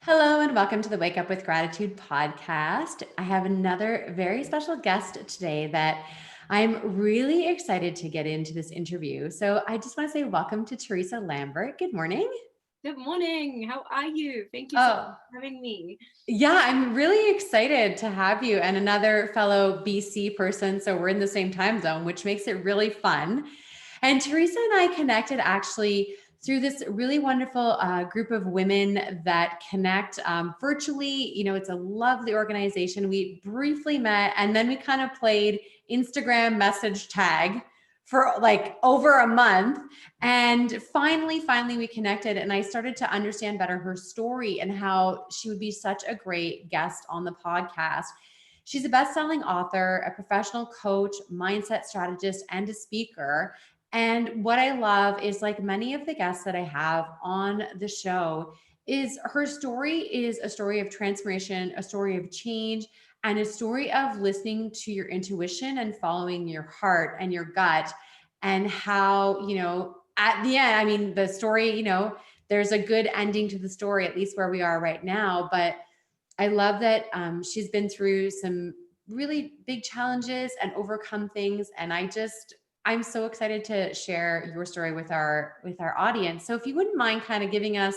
Hello and welcome to the Wake Up with Gratitude podcast. I have another very special guest today that I'm really excited to get into this interview. So I just want to say welcome to Theresa Lambert. Good morning. Good morning. How are you? Thank you so much Oh, for having me. yeah, I'm really excited to have you and another fellow BC person. So we're in the same time zone, which makes it really fun. And Theresa and I connected actually through this really wonderful group of women that connect virtually. It's a lovely organization. We briefly met and then we kind of played Instagram message tag for like over a month. And finally, we connected and I started to understand better her story and how she would be such a great guest on the podcast. She's a best-selling author, a professional coach, mindset strategist, and a speaker. And what I love is like many of the guests that I have on the show is her story is a story of transformation, a story of change, and a story of listening to your intuition and following your heart and your gut and how, at the end, I mean, the story, there's a good ending to the story, at least where we are right now. But I love that she's been through some really big challenges and overcome things. And I'm so excited to share your story with our audience. So if you wouldn't mind kind of giving us,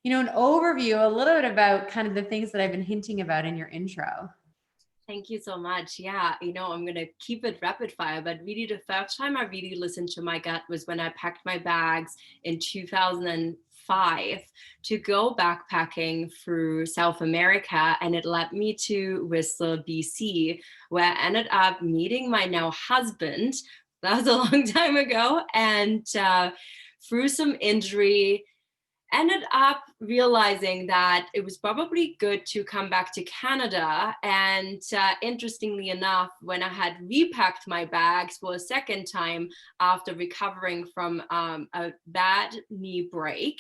an overview, a little bit about kind of the things that I've been hinting about in your intro. Thank you so much. Yeah, I'm going to keep it rapid fire, but really the first time I really listened to my gut was when I packed my bags in 2005 to go backpacking through South America. And it led me to Whistler, BC, where I ended up meeting my now husband. That was a long time ago. And through some injury, ended up realizing that it was probably good to come back to Canada. And interestingly enough, when I had repacked my bags for a second time after recovering from a bad knee break,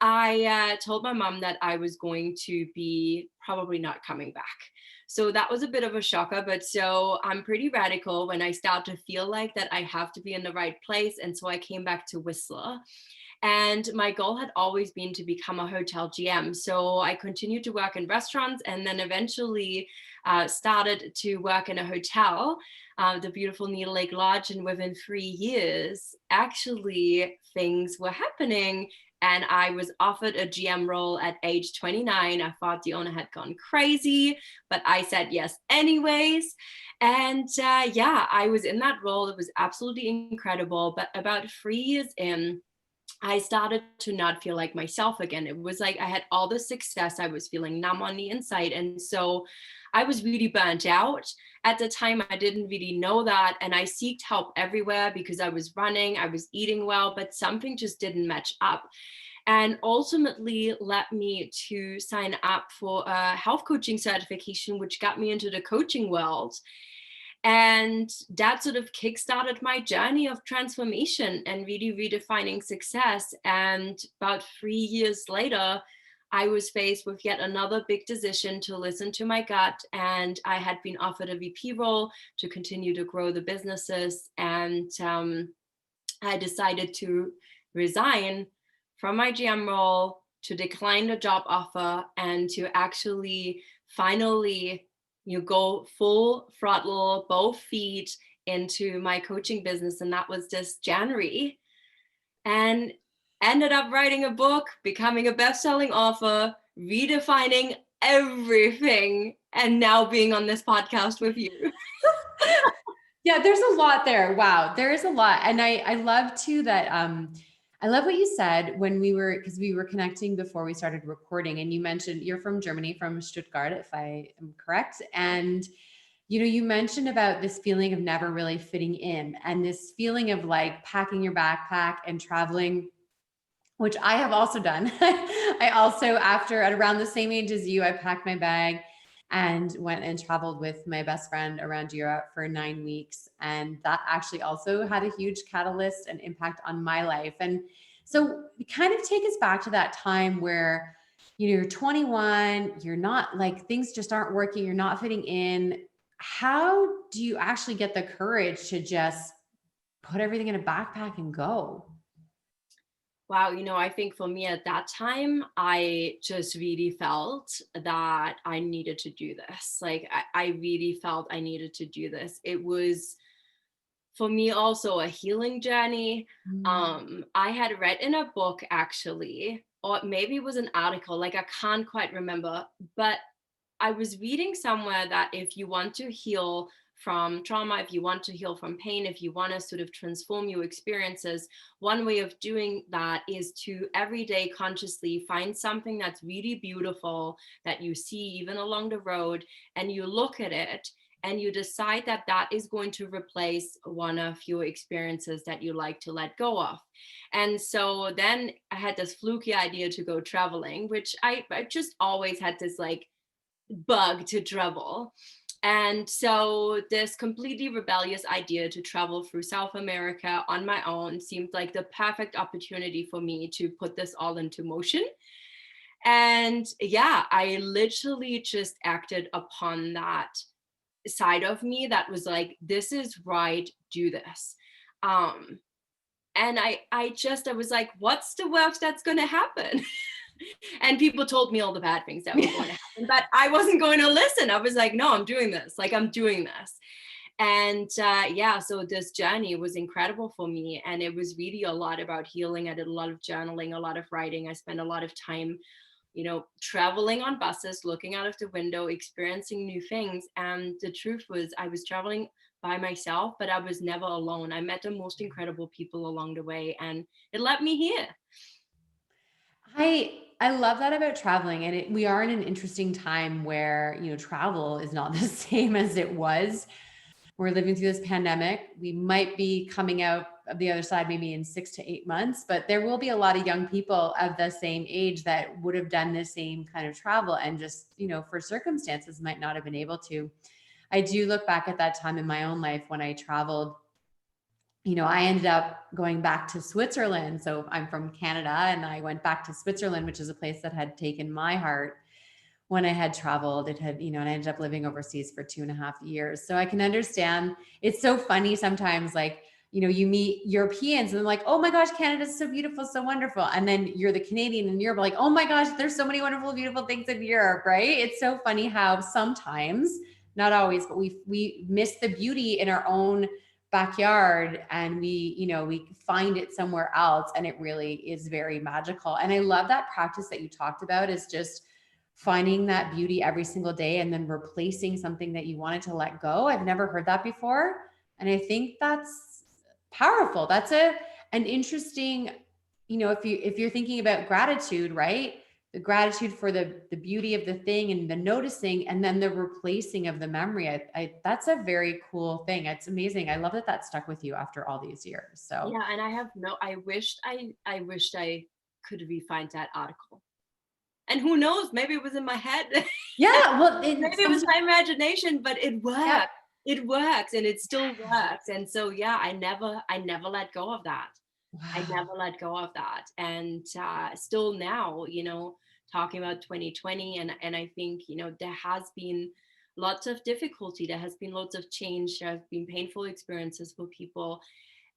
I told my mom that I was going to be probably not coming back. So that was a bit of a shocker, but so I'm pretty radical when I start to feel like that I have to be in the right place. And so I came back to Whistler. And my goal had always been to become a hotel GM. So I continued to work in restaurants and then eventually started to work in a hotel, the beautiful Needle Lake Lodge. And within 3 years, actually, things were happening. And I was offered a GM role at age 29. I thought the owner had gone crazy, but I said yes anyways. And yeah, I was in that role. It was absolutely incredible. But about 3 years in, I started to not feel like myself again. It was like I had all the success. I was feeling numb on the inside. And so I was really burnt out. At the time, I didn't really know that. And I sought help everywhere because I was running, I was eating well, but something just didn't match up. And ultimately led me to sign up for a health coaching certification, which got me into the coaching world. And that sort of kickstarted my journey of transformation and really redefining success. And about 3 years later, I was faced with yet another big decision to listen to my gut. And I had been offered a VP role to continue to grow the businesses. And I decided to resign from my GM role, to decline the job offer, and to actually finally go full throttle, both feet into my coaching business. And that was this January. And ended up writing a book, becoming a best-selling author, redefining everything, and now being on this podcast with you. Yeah, there's a lot there. Wow, there is a lot. And I love too that I love what you said when because we were connecting before we started recording, and you mentioned you're from Germany, from Stuttgart, if I am correct. And you mentioned about this feeling of never really fitting in and this feeling of like packing your backpack and traveling, which I have also done. I also, after at around the same age as you, I packed my bag and went and traveled with my best friend around Europe for 9 weeks. And that actually also had a huge catalyst and impact on my life. And so kind of take us back to that time where, you're 21, you're not like things just aren't working, you're not fitting in. How do you actually get the courage to just put everything in a backpack and go? Wow, I think for me at that time, I just really felt that I needed to do this. Like, I really felt I needed to do this. It was for me also a healing journey. Mm. I had read in a book actually, or maybe it was an article, like I can't quite remember, but I was reading somewhere that if you want to heal from trauma, if you want to heal from pain, if you want to sort of transform your experiences, one way of doing that is to every day consciously find something that's really beautiful that you see even along the road, and you look at it and you decide that that is going to replace one of your experiences that you like to let go of. And so then I had this fluky idea to go traveling, which I just always had this like bug to travel. And so this completely rebellious idea to travel through South America on my own seemed like the perfect opportunity for me to put this all into motion. And yeah, I literally just acted upon that side of me that was like, this is right, do this. Um, and I was like, what's the worst that's going to happen? And people told me all the bad things that were going to happen, but I wasn't going to listen. I was like, no, I'm doing this. Like, I'm doing this. And yeah, so this journey was incredible for me. And it was really a lot about healing. I did a lot of journaling, a lot of writing. I spent a lot of time, traveling on buses, looking out of the window, experiencing new things. And the truth was, I was traveling by myself, but I was never alone. I met the most incredible people along the way, and it led me here. I love that about traveling, and we are in an interesting time where travel is not the same as it was. We're living through this pandemic. We might be coming out of the other side maybe in 6 to 8 months, but there will be a lot of young people of the same age that would have done the same kind of travel and just for circumstances might not have been able to. I do look back at that time in my own life when I traveled. I ended up going back to Switzerland. So I'm from Canada and I went back to Switzerland, which is a place that had taken my heart when I had traveled. It had, and I ended up living overseas for 2.5 years. So I can understand. It's so funny sometimes, like, you meet Europeans and they're like, oh my gosh, Canada's so beautiful, so wonderful. And then you're the Canadian and you're like, oh my gosh, there's so many wonderful, beautiful things in Europe, right? It's so funny how sometimes, not always, but we miss the beauty in our own backyard and we find it somewhere else, and it really is very magical. And I love that practice that you talked about, is just finding that beauty every single day and then replacing something that you wanted to let go. I've never heard that before, and I think that's powerful. That's an interesting, if you're thinking about gratitude, right? The gratitude for the beauty of the thing and the noticing, and then the replacing of the memory. That's a very cool thing. It's amazing. I love that that stuck with you after all these years. So Yeah, and I wished I could re-find that article. And who knows, maybe it was in my head. yeah, well, Maybe it was my imagination, but it yeah. worked. It works and it still works. And so yeah, I never let go of that. I Wow. never let go of that. And still now, talking about 2020, and I think, there has been lots of difficulty, there has been lots of change, there have been painful experiences for people.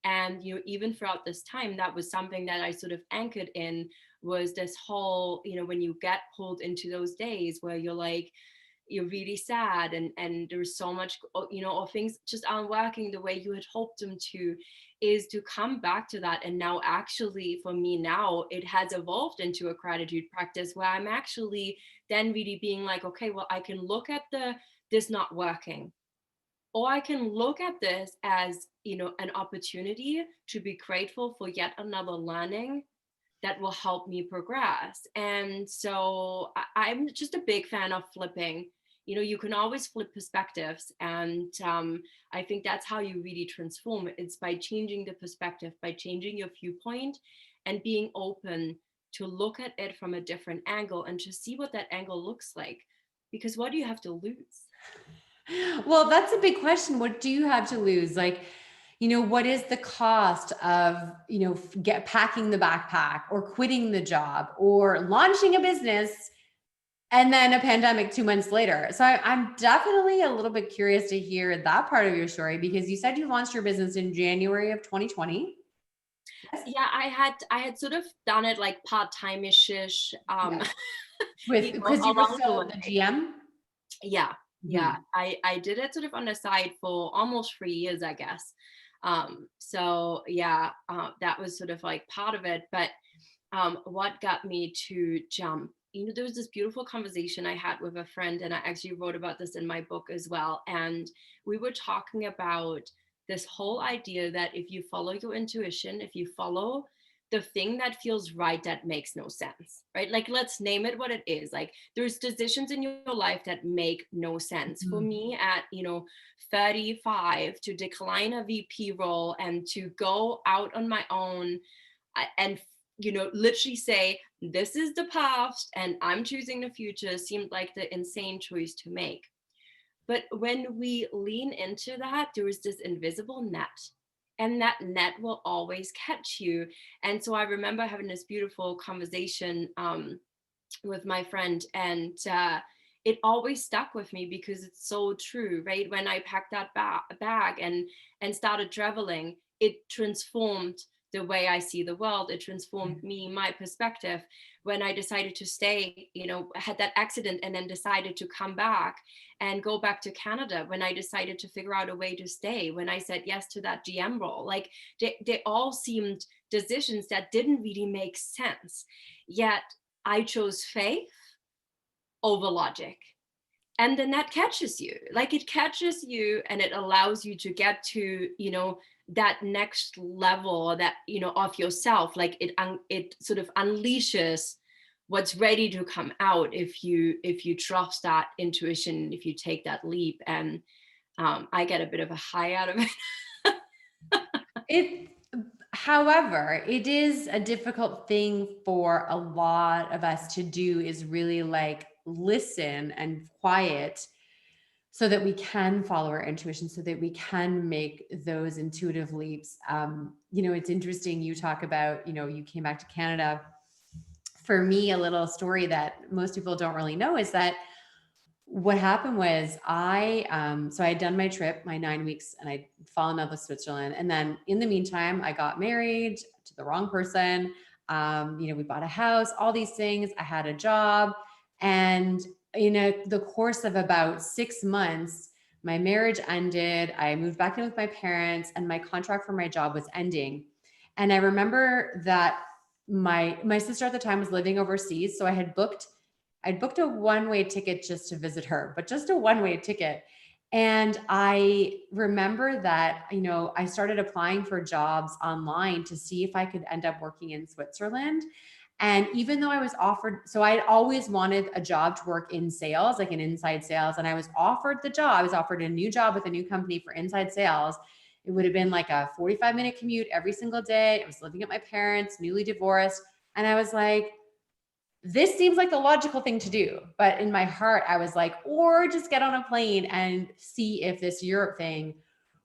And even throughout this time, that was something that I sort of anchored in, was this whole, when you get pulled into those days where you're really sad, and there's so much, or things just aren't working the way you had hoped them to, is to come back to that. And now actually for me now, it has evolved into a gratitude practice where I'm actually then really being like, okay, well, I can look at this not working, or I can look at this as, an opportunity to be grateful for yet another learning that will help me progress. And so I'm just a big fan of flipping. You can always flip perspectives. And I think that's how you really transform. It's by changing the perspective, by changing your viewpoint, and being open to look at it from a different angle and to see what that angle looks like. Because what do you have to lose? Well, that's a big question. What do you have to lose? Like, what is the cost of, packing the backpack or quitting the job or launching a business and then a pandemic 2 months later? So I'm definitely a little bit curious to hear that part of your story, because you said you launched your business in January of 2020. Yes. Yeah, I had sort of done it like part-time-ish, Yeah. With because you were along the still the way. GM? Yeah, yeah. Mhm. I did it sort of on the side for almost 3 years, I guess. So yeah, that was sort of like part of it. But what got me to jump, there was this beautiful conversation I had with a friend, and I actually wrote about this in my book as well. And we were talking about this whole idea that if you follow your intuition, if you follow the thing that feels right, that makes no sense, right? Like, let's name it what it is. Like, there's decisions in your life that make no sense. For Mhm. me, at 35, to decline a VP role and to go out on my own, and literally say, this is the past and I'm choosing the future, seemed like the insane choice to make. But when we lean into that, there is this invisible net, and that net will always catch you. And so I remember having this beautiful conversation with my friend, and it always stuck with me because it's so true, right? When I packed that bag and started traveling, it transformed the way I see the world. It transformed me, my perspective. When I decided to stay, had that accident and then decided to come back and go back to Canada, when I decided to figure out a way to stay, when I said yes to that GM role, like they all seemed decisions that didn't really make sense. Yet I chose faith over logic. And then that catches you. Like, it catches you and it allows you to get to, that next level, that, of yourself. Like, it sort of unleashes what's ready to come out if you trust that intuition, if you take that leap. And I get a bit of a high out of it. It however, it is a difficult thing for a lot of us to do, is really like listen and quiet so that we can follow our intuition, so that we can make those intuitive leaps. It's interesting you talk about, you came back to Canada. For me, a little story that most people don't really know is that what happened was so I had done my trip, my 9 weeks, and I'd fallen in love with Switzerland. And then in the meantime, I got married to the wrong person. We bought a house, all these things. I had a job. And the course of about 6 months, my marriage ended. I moved back in with my parents, and my contract for my job was ending. And I remember that my sister at the time was living overseas. So I'd booked a one-way ticket just to visit her, but just a one-way ticket. And I remember that, I started applying for jobs online to see if I could end up working in Switzerland. And even though I was offered, so I'd always wanted a job to work in sales, like in inside sales. And I was offered the job. I was offered a new job with a new company for inside sales. It would have been like a 45-minute commute every single day. I was living at my parents, newly divorced. And I was like, this seems like the logical thing to do. But in my heart, I was like, or just get on a plane and see if this Europe thing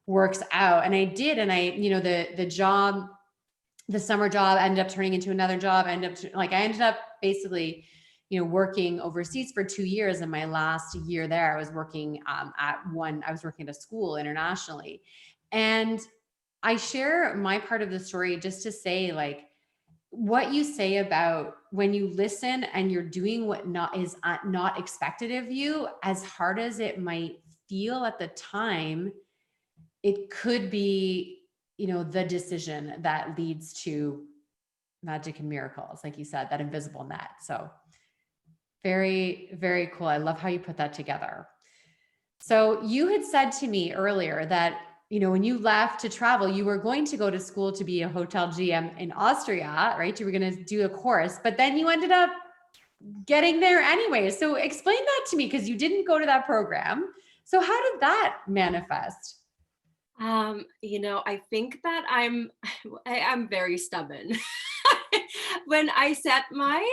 works out. And I did. And the job, the summer job ended up turning into another job. I ended up basically, working overseas for 2 years. And my last year there, I was working I was working at a school internationally. And I share my part of the story just to say, like, what you say about when you listen and you're doing what not expected of you, as hard as it might feel at the time, it could be, the decision that leads to magic and miracles, like you said, that invisible net. So very, very cool. I love how you put that together. So you had said to me earlier that, when you left to travel, you were going to go to school to be a hotel GM in Austria, right? You were going to do a course, but then you ended up getting there anyway. So explain that to me, because you didn't go to that program. So how did that manifest? I think that I'm very stubborn. When I set my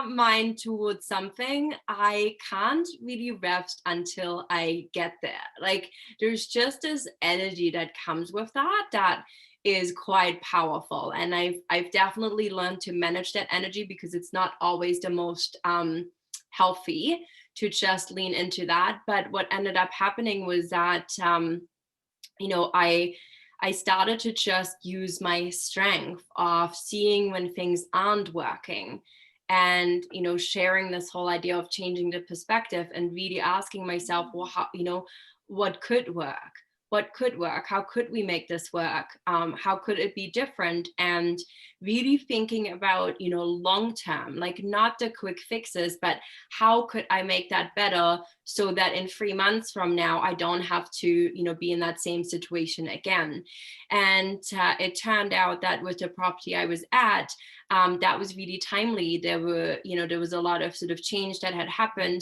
mind towards something, I can't really rest until I get there. Like, there's just this energy that comes with that is quite powerful, and I've definitely learned to manage that energy, because it's not always the most healthy to just lean into that. But what ended up happening was that you know, I I started to just use my strength of seeing when things aren't working, and sharing this whole idea of changing the perspective and really asking myself, well, how, what could work, how could we make this work, how could it be different, and really thinking about long term, like not the quick fixes, but how could I make that better so that in 3 months from now I don't have to be in that same situation again. And it turned out that with the property I was at, that was really timely. There was a lot of sort of change that had happened,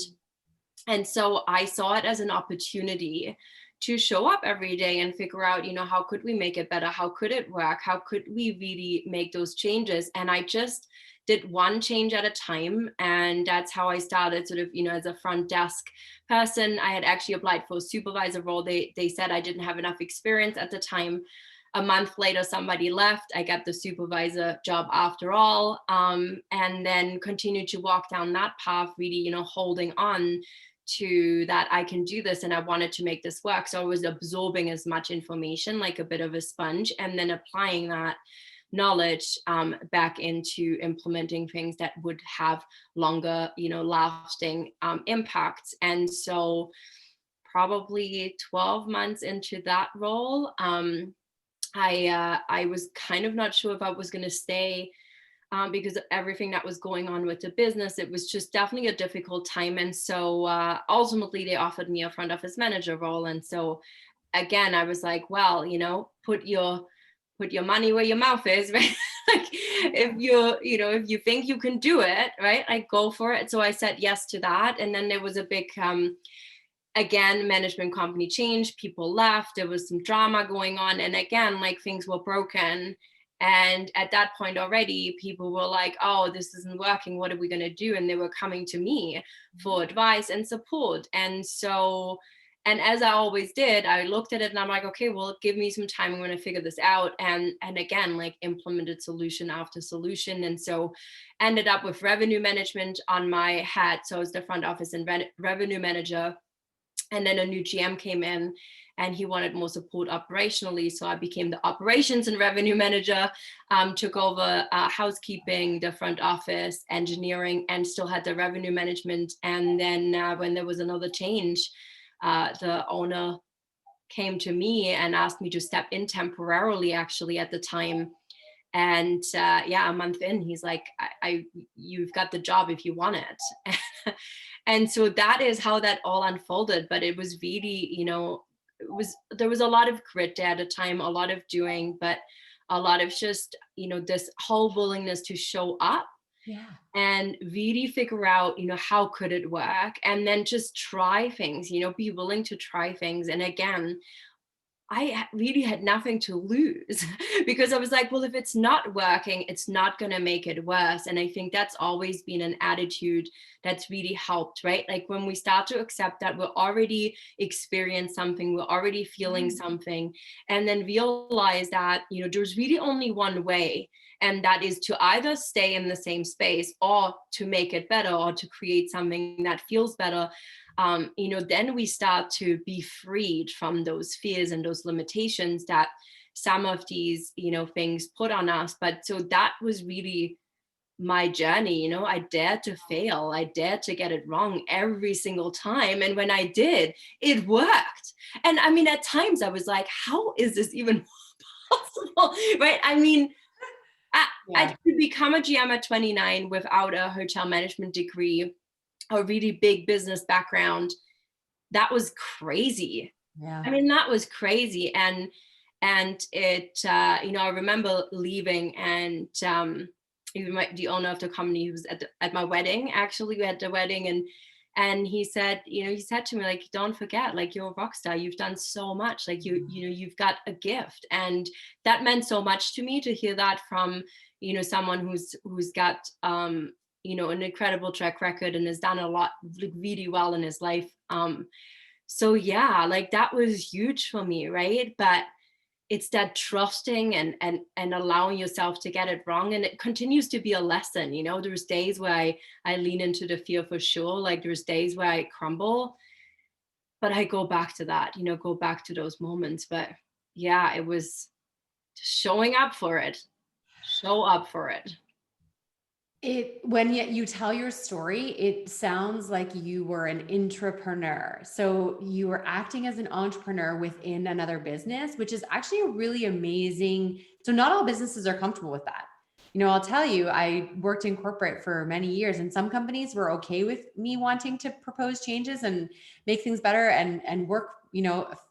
and so I saw it as an opportunity to show up every day and figure out, how could we make it better? How could it work? How could we really make those changes? And I just did one change at a time. And that's how I started sort of, as a front desk person. I had actually applied for a supervisor role. They said I didn't have enough experience at the time. A month later, somebody left. I got the supervisor job after all, and then continued to walk down that path, really, holding on to that I can do this and I wanted to make this work. So I was absorbing as much information like a bit of a sponge, and then applying that knowledge back into implementing things that would have longer, lasting impacts. And so probably 12 months into that role, I was kind of not sure if I was going to stay, because of everything that was going on with the business. It was just definitely a difficult time. And so ultimately they offered me a front office manager role. And so again, I was like, well, put your money where your mouth is, right? Like if you think you can do it, right, like go for it. So I said yes to that. And then there was a big again, management company change, people left, there was some drama going on, and again, like things were broken. And at that point already, people were like, oh, this isn't working, what are we going to do? And they were coming to me for advice and support. And so, and as I always did, I looked at it and I'm like, okay, well, give me some time, I'm going to figure this out. And again, like implemented solution after solution. And so ended up with revenue management on my hat. So I was the front office and revenue manager. And then a new GM came in and he wanted more support operationally. So I became the operations and revenue manager, took over housekeeping, the front office, engineering, and still had the revenue management. And then when there was another change, the owner came to me and asked me to step in temporarily, actually, at the time. And a month in, he's like, you've got the job if you want it. And so that is how that all unfolded. But it was really, there was a lot of grit there at the time, a lot of doing, but a lot of just, this whole willingness to show up. Yeah. And really figure out, how could it work? And then just try things, be willing to try things. And again, I really had nothing to lose because I was like, well, if it's not working, it's not going to make it worse. And I think that's always been an attitude that's really helped, right? Like when we start to accept that we're already experiencing something, we're already feeling something, and then realize that, there's really only one way. And that is to either stay in the same space or to make it better or to create something that feels better. Then we start to be freed from those fears and those limitations that some of these, things put on us. But so that was really my journey. I dared to fail. I dared to get it wrong every single time. And when I did, it worked. And I mean, at times I was like, how is this even possible? Right? I mean, I could become a GM at 29 without a hotel management degree, a really big business background. That was crazy. Yeah. I mean, that was crazy. And it, I remember leaving, and even the owner of the company who was at my wedding, actually, we had the wedding, and he said, he said to me, like, don't forget, like, you're a rock star. You've done so much. Like you've got a gift. And that meant so much to me to hear that from, someone who's got, an incredible track record and has done a lot, like, really well in his life. So yeah, like that was huge for me, right? But it's that trusting and allowing yourself to get it wrong. And it continues to be a lesson. There's days where I lean into the fear for sure. Like there's days where I crumble, but I go back to that, go back to those moments. But yeah, it was just showing up for it. Show up for it. When you tell your story, it sounds like you were an intrapreneur. So you were acting as an entrepreneur within another business, which is actually a really amazing. So not all businesses are comfortable with that. I'll tell you, I worked in corporate for many years, and some companies were okay with me wanting to propose changes and make things better and work,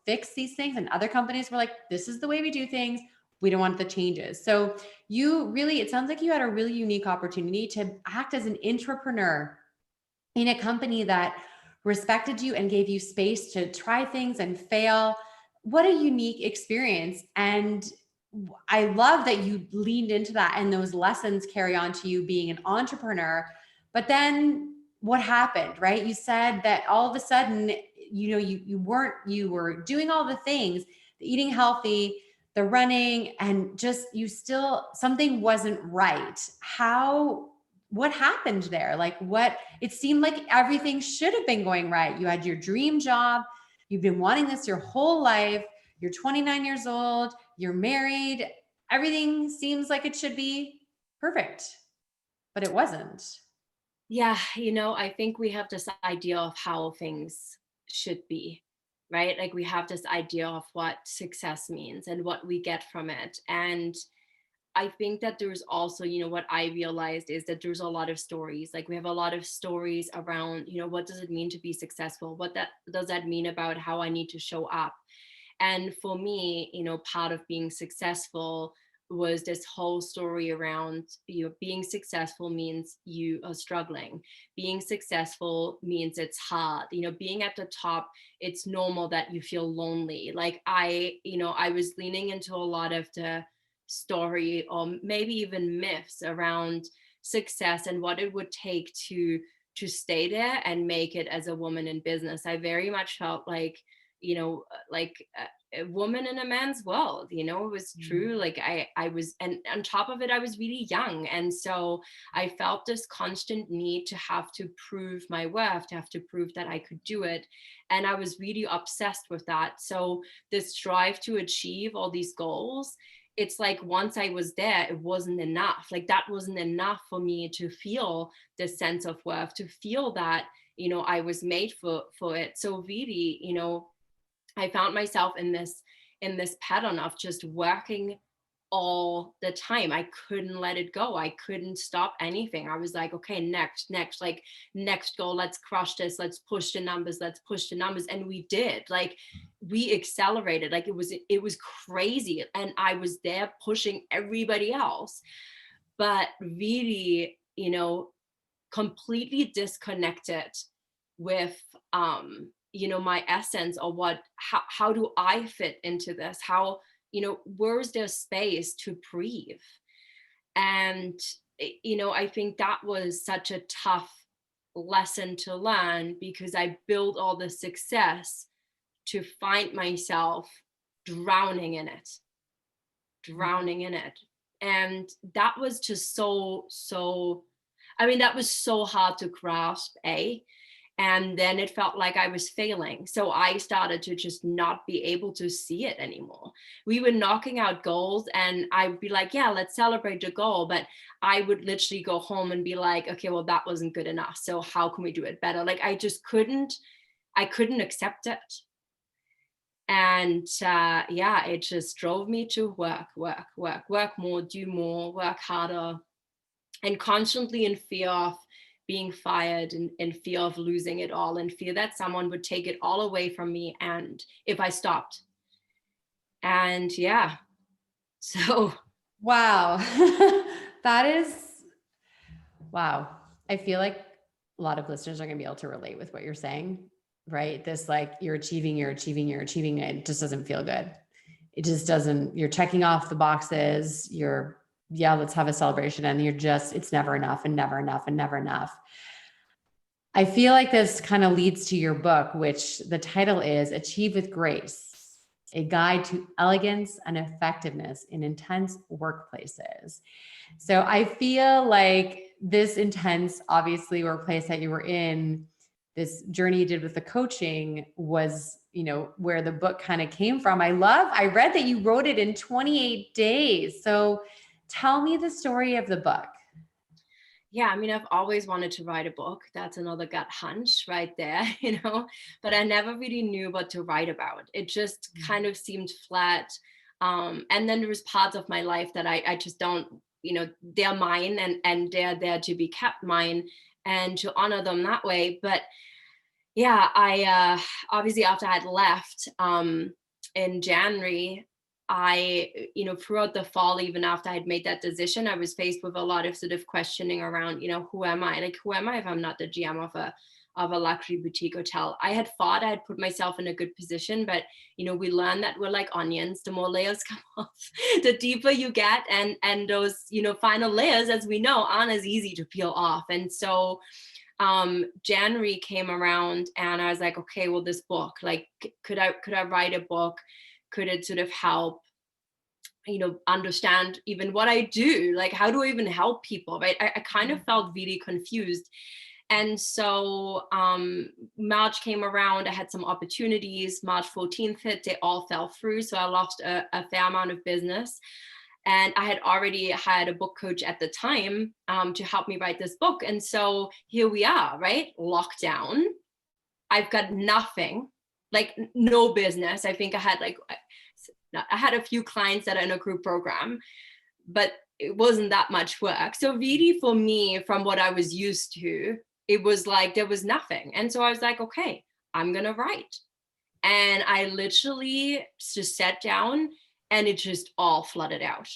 fix these things. And other companies were like, this is the way we do things. We don't want the changes. So it sounds like you had a really unique opportunity to act as an intrapreneur in a company that respected you and gave you space to try things and fail. What a unique experience. And I love that you leaned into that, and those lessons carry on to you being an entrepreneur. But then what happened, right? You said that all of a sudden, you were doing all the things, the eating healthy, the running, and just something wasn't right. What happened there? It seemed like everything should have been going right. You had your dream job. You've been wanting this your whole life. You're 29 years old. You're married. Everything seems like it should be perfect, but it wasn't. Yeah, I think we have this idea of how things should be, right? Like we have this idea of what success means and what we get from it. And I think that there's also, what I realized is that there's a lot of stories. Like we have a lot of stories around, what does it mean to be successful? What that does that mean about how I need to show up? And for me, part of being successful was this whole story around, being successful means you are struggling. Being successful means it's hard. Being at the top, it's normal that you feel lonely. Like I was leaning into a lot of the story, or maybe even myths around success and what it would take to stay there and make it as a woman in business. I very much felt like, like a woman in a man's world. It was true. Like I was, and on top of it, I was really young, and so I felt this constant need to have to prove my worth, to have to prove that I could do it, and I was really obsessed with that. So this drive to achieve all these goals, it's like once I was there, it wasn't enough. Like that wasn't enough for me to feel this sense of worth, to feel that I was made for it. So really, I found myself in this pattern of just working all the time. I couldn't let it go. I couldn't stop anything. I was like, okay, next, like next goal, let's crush this, let's push the numbers, and we did. Like we accelerated. Like it was crazy, and I was there pushing everybody else, but really, completely disconnected with my essence, or how do I fit into this, how where's there space to breathe. And I think that was such a tough lesson to learn, because I built all the success to find myself drowning in it drowning in it. And that was just that was so hard to grasp, and then it felt like I was failing. So I started to just not be able to see it anymore. We were knocking out goals, and I'd be like, yeah, let's celebrate the goal. But I would literally go home and be like, okay, well, that wasn't good enough. So how can we do it better? Like I couldn't accept it. And yeah, it just drove me to work more, do more, work harder, and constantly in fear of being fired, and in fear of losing it all, and fear that someone would take it all away from me and if I stopped. And yeah, so Wow. That is, wow. I feel like a lot of listeners are going to be able to relate with what you're saying, right? This, like, you're achieving, it just doesn't feel good. It just doesn't, you're checking off the boxes. Yeah, let's have a celebration. And it's never enough and never enough and never enough. I feel like this kind of leads to your book, which the title is Achieve with Grace, a guide to elegance and effectiveness in intense workplaces. So I feel like this intense, obviously, workplace that you were in this journey you did with the coaching was, where the book kind of came from. I read that you wrote it in 28 days. So tell me the story of the book. Yeah, I mean, I've always wanted to write a book. That's another gut hunch right there, but I never really knew what to write about. It just kind of seemed flat. And then there was parts of my life that I just don't, they're mine, and they're there to be kept mine and to honor them that way. But yeah, I obviously, after I had left in January, throughout the fall, even after I had made that decision, I was faced with a lot of sort of questioning around, who am I? Like, who am I if I'm not the GM of a luxury boutique hotel? I had thought I had put myself in a good position, but we learned that we're like onions. The more layers come off, the deeper you get, and those final layers, as we know, aren't as easy to peel off. And so January came around, and I was like, okay, well, this book, like, could I write a book? Could it sort of help, understand even what I do? Like, how do I even help people? Right? I kind of felt really confused. And so March came around, I had some opportunities. March 14th hit, they all fell through. So I lost a fair amount of business. And I had already had a book coach at the time to help me write this book. And so here we are, right? Lockdown. I've got nothing, like no business. I think I had a few clients that are in a group program, but it wasn't that much work. So really, for me, from what I was used to, it was like there was nothing. And so I was like, okay, I'm going to write. And I literally just sat down, and it just all flooded out.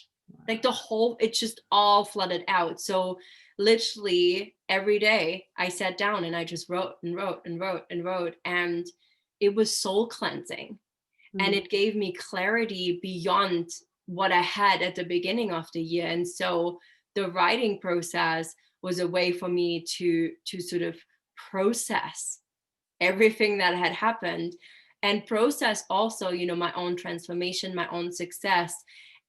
Like it just all flooded out. So literally every day I sat down and I just wrote and wrote and wrote and wrote. And it was soul cleansing. And it gave me clarity beyond what I had at the beginning of the year. And so the writing process was a way for me to sort of process everything that had happened, and process also, my own transformation, my own success,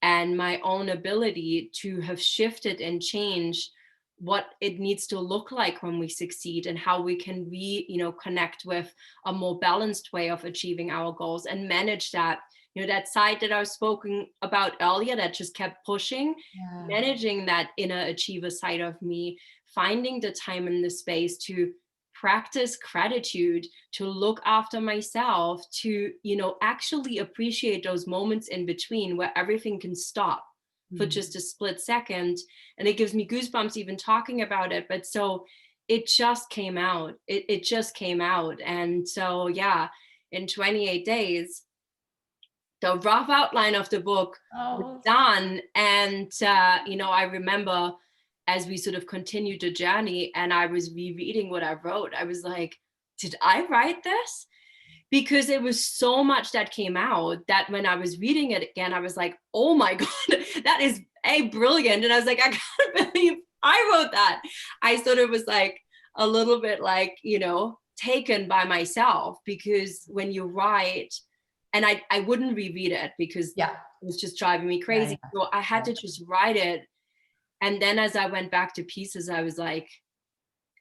and my own ability to have shifted and changed what it needs to look like when we succeed, and how we can connect with a more balanced way of achieving our goals and manage that, that side that I was spoken about earlier that just kept pushing, managing that inner achiever side of me, finding the time and the space to practice gratitude, to look after myself, to actually appreciate those moments in between where everything can stop for just a split second. And it gives me goosebumps even talking about it. But so it just came out. It just came out. And so, yeah, in 28 days, the rough outline of the book was done. And, I remember as we sort of continued the journey and I was rereading what I wrote, I was like, did I write this? Because it was so much that came out that when I was reading it again, I was like, oh my God, that is brilliant. And I was like, I can't believe I wrote that. I sort of was like a little bit like, taken by myself, because when you write, and I wouldn't reread it because it was just driving me crazy. So I had to just write it. And then as I went back to pieces, I was like,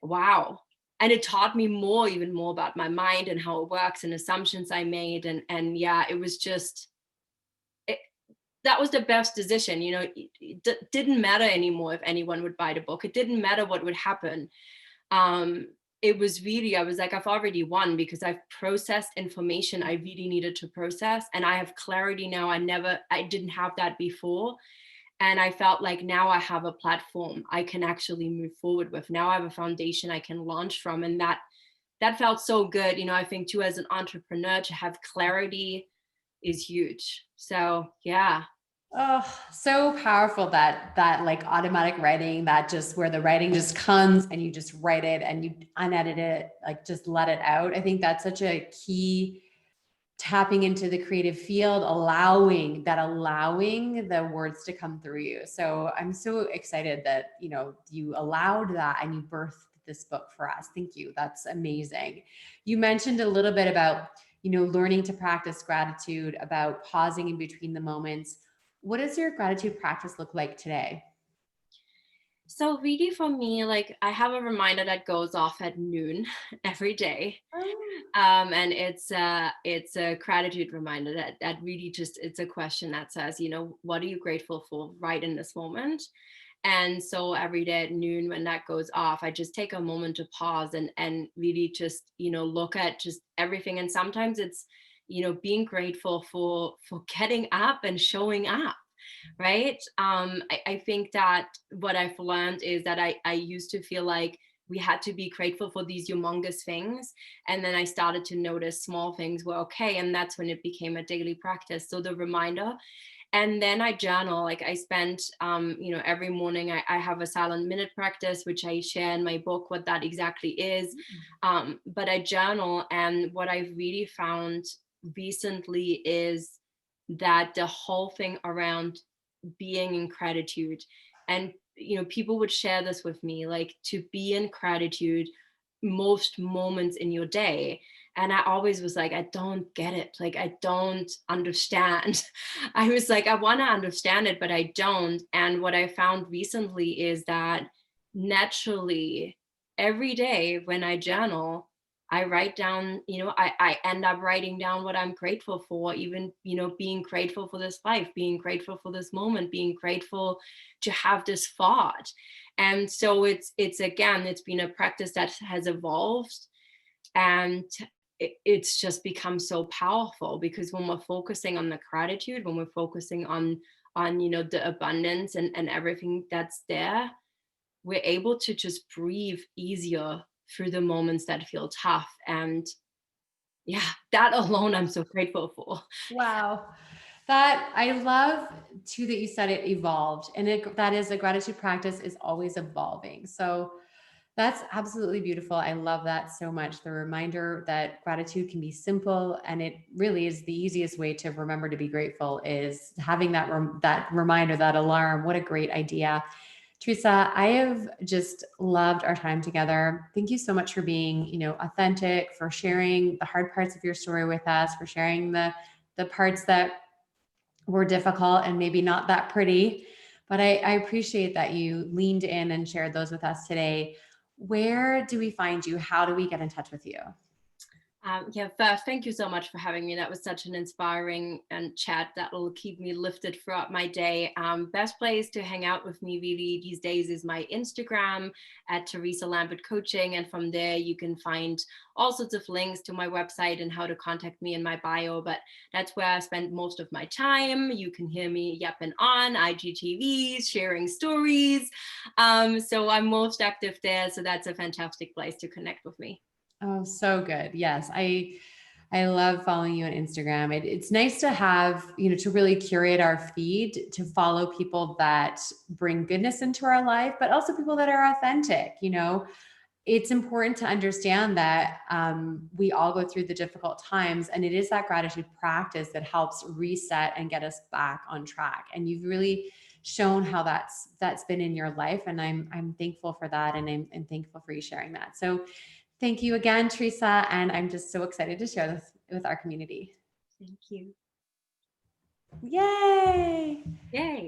wow. And it taught me even more about my mind and how it works and assumptions I made. And yeah, it was just, that was the best decision. It didn't matter anymore if anyone would buy the book. It didn't matter what would happen. It was really, I was like, I've already won because I've processed information I really needed to process. And I have clarity now. I didn't have that before. And I felt like now I have a platform I can actually move forward with. Now I have a foundation I can launch from. And that felt so good. I think too, as an entrepreneur, to have clarity is huge. So yeah. Oh, so powerful that like automatic writing, that just where the writing just comes and you just write it and you unedit it, like just let it out. I think that's such a key, tapping into the creative field, allowing the words to come through you. So I'm so excited that, you allowed that and you birthed this book for us. Thank you. That's amazing. You mentioned a little bit about, learning to practice gratitude, about pausing in between the moments. What does your gratitude practice look like today? So really for me, like I have a reminder that goes off at noon every day. Oh. And it's a gratitude reminder that really just, it's a question that says, what are you grateful for right in this moment? And so every day at noon when that goes off, I just take a moment to pause and really just, look at just everything. And sometimes it's, being grateful for getting up and showing up, right? I think that what I've learned is that I used to feel like we had to be grateful for these humongous things. And then I started to notice small things were okay. And that's when it became a daily practice. So the reminder, and then I journal. Like I spent every morning I have a silent minute practice, which I share in my book what that exactly is. But I journal, and what I've really found recently is that the whole thing around being in gratitude, and people would share this with me, like to be in gratitude most moments in your day. And I always was like, I don't get it, like I don't understand. I was like, I want to understand it, but I don't. And what I found recently is that naturally every day when I journal, I write down, I end up writing down what I'm grateful for, even, being grateful for this life, being grateful for this moment, being grateful to have this thought. And so it's again, it's been a practice that has evolved, and it's just become so powerful because when we're focusing on the gratitude, when we're focusing on the abundance and everything that's there, we're able to just breathe easier through the moments that feel tough. And yeah, that alone I'm so grateful for. Wow. That I love too that you said it evolved, and that is a gratitude practice is always evolving. So that's absolutely beautiful. I love that so much. The reminder that gratitude can be simple, and it really is the easiest way to remember to be grateful is having that reminder, that alarm. What a great idea. Theresa, I have just loved our time together. Thank you so much for being, authentic, for sharing the hard parts of your story with us, for sharing the parts that were difficult and maybe not that pretty. But I appreciate that you leaned in and shared those with us today. Where do we find you? How do we get in touch with you? Yeah, first, thank you so much for having me. That was such an inspiring and chat that will keep me lifted throughout my day. Best place to hang out with me really these days is my Instagram at Theresa Lambert Coaching. And from there, you can find all sorts of links to my website and how to contact me in my bio. But that's where I spend most of my time. You can hear me yapping on IGTVs, sharing stories. So I'm most active there. So that's a fantastic place to connect with me. Oh, so good. Yes. I love following you on Instagram. It's nice to have, to really curate our feed, to follow people that bring goodness into our life, but also people that are authentic. It's important to understand that we all go through the difficult times, and it is that gratitude practice that helps reset and get us back on track. And you've really shown how that's been in your life, and I'm thankful for that, and I'm thankful for you sharing that. So thank you again, Theresa, and I'm just so excited to share this with our community. Thank you. Yay! Yay.